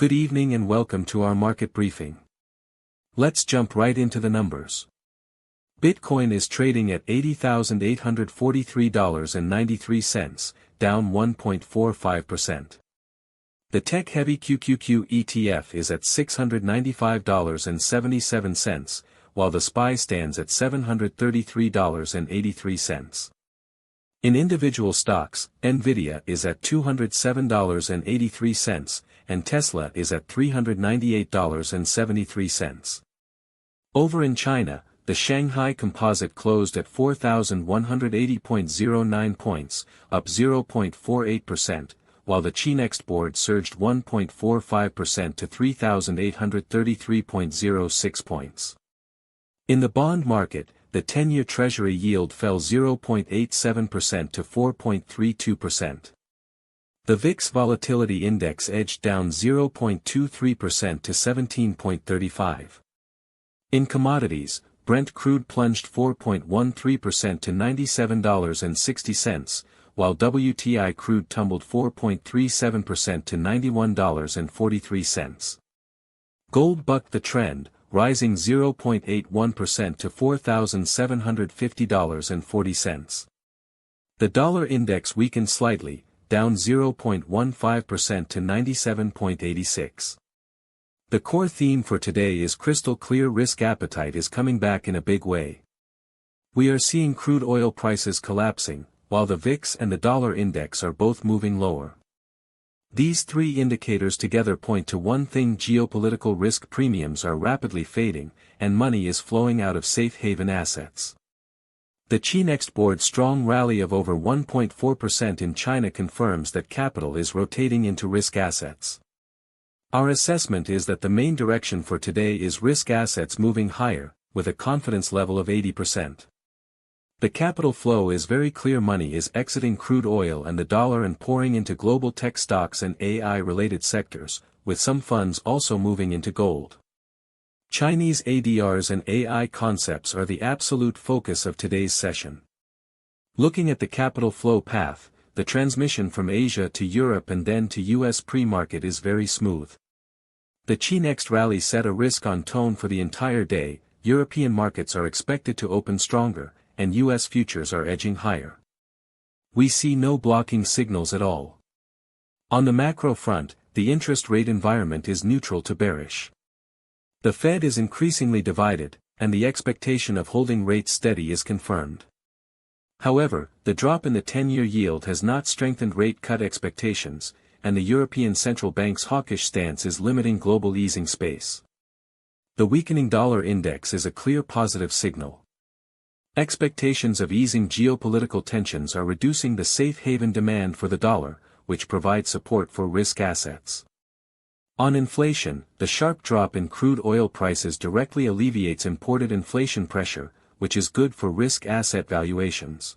Good evening and welcome to our market briefing. Let's jump right into the numbers. Bitcoin is trading at $80,843.93, down 1.45%. The tech-heavy QQQ ETF is at $695.77, while the SPY stands at $733.83. In individual stocks, Nvidia is at $207.83, and Tesla is at $398.73. Over in China, the Shanghai Composite closed at 4,180.09 points, up 0.48%, while the Chinext board surged 1.45% to 3,833.06 points. In the bond market, the 10-year Treasury yield fell 0.87% to 4.32%. The VIX Volatility Index edged down 0.23% to 17.35. In commodities, Brent crude plunged 4.13% to $97.60, while WTI crude tumbled 4.37% to $91.43. Gold bucked the trend, rising 0.81% to $4,750.40. The dollar index weakened slightly, down 0.15% to 97.86. The core theme for today is crystal clear: risk appetite is coming back in a big way. We are seeing crude oil prices collapsing, while the VIX and the dollar index are both moving lower. These three indicators together point to one thing: geopolitical risk premiums are rapidly fading, and money is flowing out of safe haven assets. The Chinext board's strong rally of over 1.4% in China confirms that capital is rotating into risk assets. Our assessment is that the main direction for today is risk assets moving higher, with a confidence level of 80%. The capital flow is very clear: money is exiting crude oil and the dollar and pouring into global tech stocks and AI-related sectors, with some funds also moving into gold. Chinese ADRs and AI concepts are the absolute focus of today's session. Looking at the capital flow path, the transmission from Asia to Europe and then to US pre-market is very smooth. The Chinext rally set a risk-on tone for the entire day. European markets are expected to open stronger, and US futures are edging higher. We see no blocking signals at all. On the macro front, the interest rate environment is neutral to bearish. The Fed is increasingly divided, and the expectation of holding rates steady is confirmed. However, the drop in the 10-year yield has not strengthened rate cut expectations, and the European Central Bank's hawkish stance is limiting global easing space. The weakening dollar index is a clear positive signal. Expectations of easing geopolitical tensions are reducing the safe haven demand for the dollar, which provides support for risk assets. On inflation, the sharp drop in crude oil prices directly alleviates imported inflation pressure, which is good for risk asset valuations.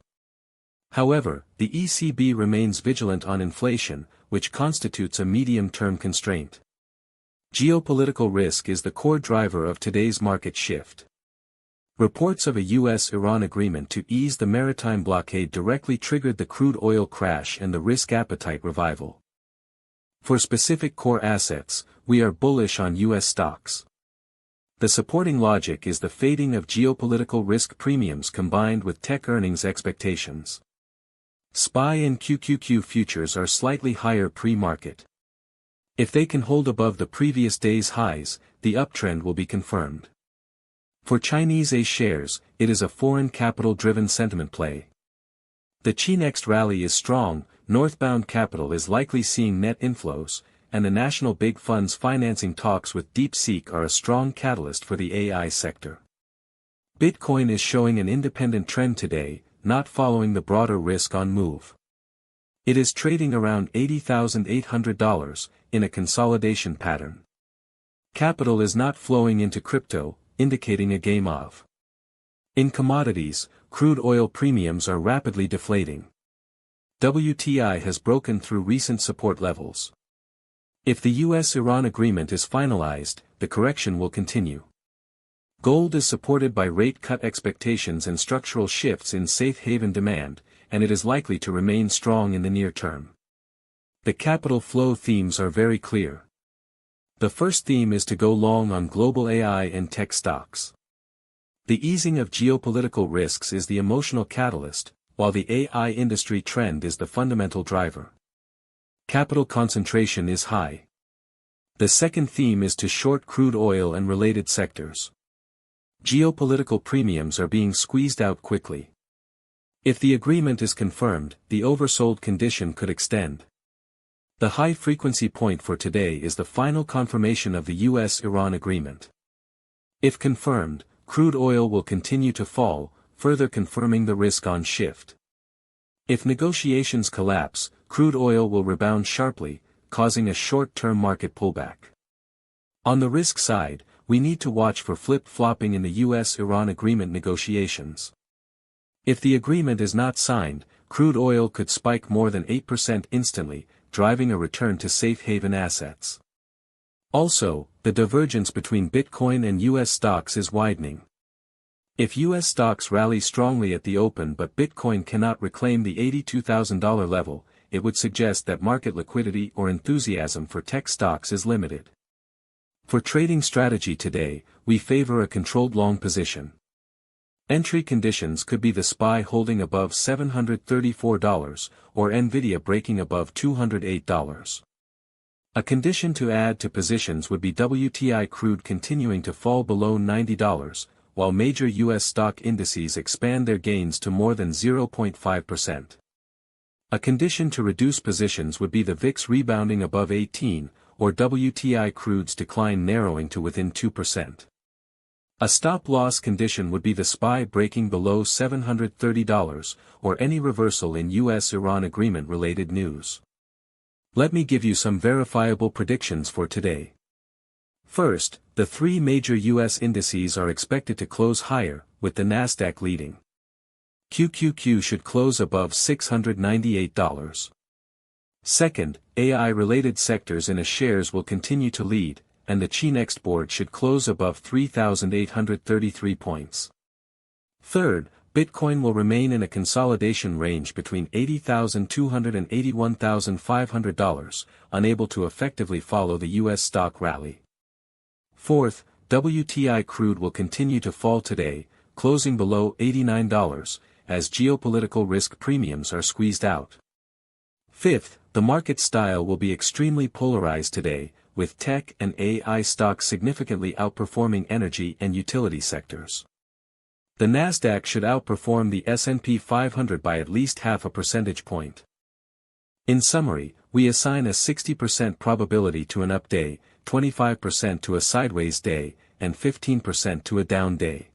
However, the ECB remains vigilant on inflation, which constitutes a medium-term constraint. Geopolitical risk is the core driver of today's market shift. Reports of a US-Iran agreement to ease the maritime blockade directly triggered the crude oil crash and the risk appetite revival. For specific core assets, we are bullish on US stocks. The supporting logic is the fading of geopolitical risk premiums combined with tech earnings expectations. SPY and QQQ futures are slightly higher pre-market. If they can hold above the previous day's highs, the uptrend will be confirmed. For Chinese A shares, it is a foreign capital-driven sentiment play. The Chinext rally is strong, northbound capital is likely seeing net inflows, and the national big funds financing talks with DeepSeek are a strong catalyst for the AI sector. Bitcoin is showing an independent trend today, not following the broader risk-on move. It is trading around $80,800, in a consolidation pattern. Capital is not flowing into crypto, indicating a game of. In commodities, crude oil premiums are rapidly deflating. WTI has broken through recent support levels. If the US-Iran agreement is finalized, the correction will continue. Gold is supported by rate cut expectations and structural shifts in safe haven demand, and it is likely to remain strong in the near term. The capital flow themes are very clear. The first theme is to go long on global AI and tech stocks. The easing of geopolitical risks is the emotional catalyst, while the AI industry trend is the fundamental driver. Capital concentration is high. The second theme is to short crude oil and related sectors. Geopolitical premiums are being squeezed out quickly. If the agreement is confirmed, the oversold condition could extend. The high-frequency point for today is the final confirmation of the US-Iran agreement. If confirmed, crude oil will continue to fall, further confirming the risk-on shift. If negotiations collapse, crude oil will rebound sharply, causing a short-term market pullback. On the risk side, we need to watch for flip-flopping in the US-Iran agreement negotiations. If the agreement is not signed, crude oil could spike more than 8% instantly, driving a return to safe haven assets. Also, the divergence between Bitcoin and US stocks is widening. If US stocks rally strongly at the open but Bitcoin cannot reclaim the $82,000 level, it would suggest that market liquidity or enthusiasm for tech stocks is limited. For trading strategy today, we favor a controlled long position. Entry conditions could be the SPY holding above $734, or Nvidia breaking above $208. A condition to add to positions would be WTI crude continuing to fall below $90, while major US stock indices expand their gains to more than 0.5%. A condition to reduce positions would be the VIX rebounding above 18, or WTI crude's decline narrowing to within 2%. A stop-loss condition would be the SPY breaking below $730, or any reversal in US-Iran agreement-related news. Let me give you some verifiable predictions for today. First, the three major US indices are expected to close higher, with the Nasdaq leading. QQQ should close above $698. Second, AI-related sectors in shares will continue to lead, and the Chi-Next board should close above 3,833 points. Third, Bitcoin will remain in a consolidation range between $80,200 and $81,500, unable to effectively follow the US stock rally. Fourth, WTI crude will continue to fall today, closing below $89, as geopolitical risk premiums are squeezed out. Fifth, the market style will be extremely polarized today, with tech and AI stocks significantly outperforming energy and utility sectors. The Nasdaq should outperform the S&P 500 by at least half a percentage point. In summary, we assign a 60% probability to an up day, 25% to a sideways day, and 15% to a down day.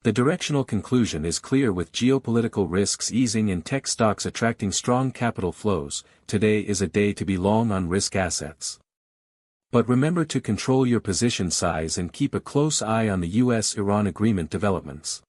The directional conclusion is clear: with geopolitical risks easing and tech stocks attracting strong capital flows, today is a day to be long on risk assets. But remember to control your position size and keep a close eye on the US-Iran agreement developments.